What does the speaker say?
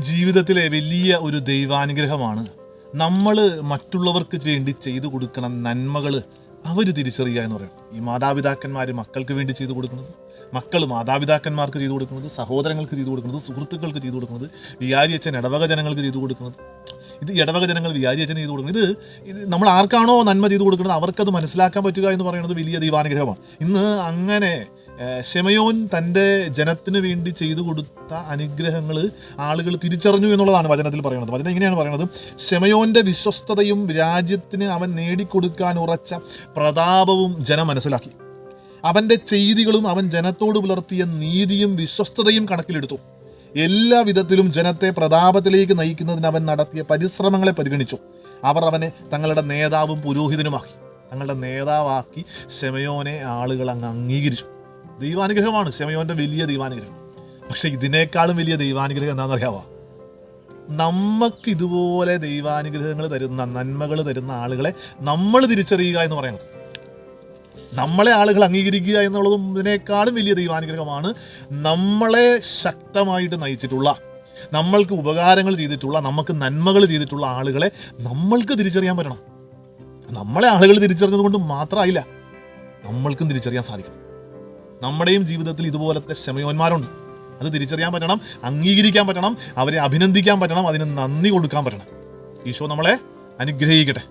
ജീവിതത്തിലെ വലിയ ഒരു ദൈവാനുഗ്രഹമാണ് നമ്മൾ മറ്റുള്ളവർക്ക് വേണ്ടി ചെയ്തു കൊടുക്കണ നന്മകൾ അവർ തിരിച്ചറിയുക എന്ന് പറയുന്നത്. ഈ മാതാപിതാക്കന്മാർ മക്കൾക്ക് വേണ്ടി ചെയ്തു കൊടുക്കുന്നത്, മക്കൾ മാതാപിതാക്കന്മാർക്ക് ചെയ്തു കൊടുക്കുന്നത്, സഹോദരങ്ങൾക്ക് ചെയ്തു കൊടുക്കുന്നത്, സുഹൃത്തുക്കൾക്ക് ചെയ്തു കൊടുക്കുന്നത്, വികാരിയച്ഛൻ ഇടവക ജനങ്ങൾക്ക് ചെയ്തു കൊടുക്കുന്നത്, ഇത് ഇടവക ജനങ്ങൾ വികാരിയച്ഛന് ചെയ്തു കൊടുക്കുന്നത്, ഇത് നമ്മൾ ആർക്കാണോ നന്മ ചെയ്തു കൊടുക്കുന്നത് അവർക്കത് മനസ്സിലാക്കാൻ പറ്റുക എന്ന് പറയുന്നത് വലിയ ദൈവാനുഗ്രഹമാണ്. ഇന്ന് അങ്ങനെ ശിമയോൻ തൻ്റെ ജനത്തിന് വേണ്ടി ചെയ്തു കൊടുത്ത അനുഗ്രഹങ്ങൾ ആളുകൾ തിരിച്ചറിഞ്ഞു എന്നുള്ളതാണ് വചനത്തിൽ പറയുന്നത്. വചനം ഇങ്ങനെയാണ് പറയുന്നത്: ശിമയോൻ്റെ വിശ്വസ്തതയും രാജ്യത്തിന് അവൻ നേടിക്കൊടുക്കാൻ ഉറച്ച പ്രതാപവും ജനം മനസ്സിലാക്കി. അവൻ്റെ ചെയ്തികളും അവൻ ജനത്തോട് പുലർത്തിയ നീതിയും വിശ്വസ്തതയും കണക്കിലെടുത്തു. എല്ലാ വിധത്തിലും ജനത്തെ പ്രതാപത്തിലേക്ക് നയിക്കുന്നതിന് അവൻ നടത്തിയ പരിശ്രമങ്ങളെ പരിഗണിച്ചു. അവർ അവനെ തങ്ങളുടെ നേതാവും പുരോഹിതനുമാക്കി. തങ്ങളുടെ നേതാവാക്കി ശിമയോനെ ആളുകൾ അങ്ങ് അംഗീകരിച്ചു. ദൈവാനുഗ്രഹമാണ് ശിമയോൻ്റെ വലിയ ദൈവാനുഗ്രഹം. പക്ഷെ ഇതിനേക്കാളും വലിയ ദൈവാനുഗ്രഹം എന്താണെന്ന് അറിയാമോ? നമുക്ക് ഇതുപോലെ ദൈവാനുഗ്രഹങ്ങൾ തരുന്ന, നന്മകൾ തരുന്ന ആളുകളെ നമ്മൾ തിരിച്ചറിയുക എന്ന് പറയുന്നത്. നമ്മളെ ആളുകൾ അംഗീകരിക്കുക എന്നുള്ളതും ഇതിനേക്കാളും വലിയ ദൈവാനുഗ്രഹമാണ്. നമ്മളെ ശക്തമായിട്ട് നയിച്ചിട്ടുള്ള, നമ്മൾക്ക് ഉപകാരങ്ങൾ ചെയ്തിട്ടുള്ള, നമുക്ക് നന്മകൾ ചെയ്തിട്ടുള്ള ആളുകളെ നമ്മൾക്ക് തിരിച്ചറിയാൻ പറ്റണം. നമ്മളെ ആളുകൾ തിരിച്ചറിഞ്ഞത് കൊണ്ട് മാത്രമായില്ല, നമ്മൾക്കും തിരിച്ചറിയാൻ സാധിക്കും. നമ്മുടെയും ജീവിതത്തിൽ ഇതുപോലത്തെ ശിമയോന്മാരുണ്ട്. അത് തിരിച്ചറിയാൻ പറ്റണം, അംഗീകരിക്കാൻ പറ്റണം, അവരെ അഭിനന്ദിക്കാൻ പറ്റണം, അതിന് നന്ദി കൊടുക്കാൻ പറ്റണം. ഈശോ നമ്മളെ അനുഗ്രഹിക്കട്ടെ.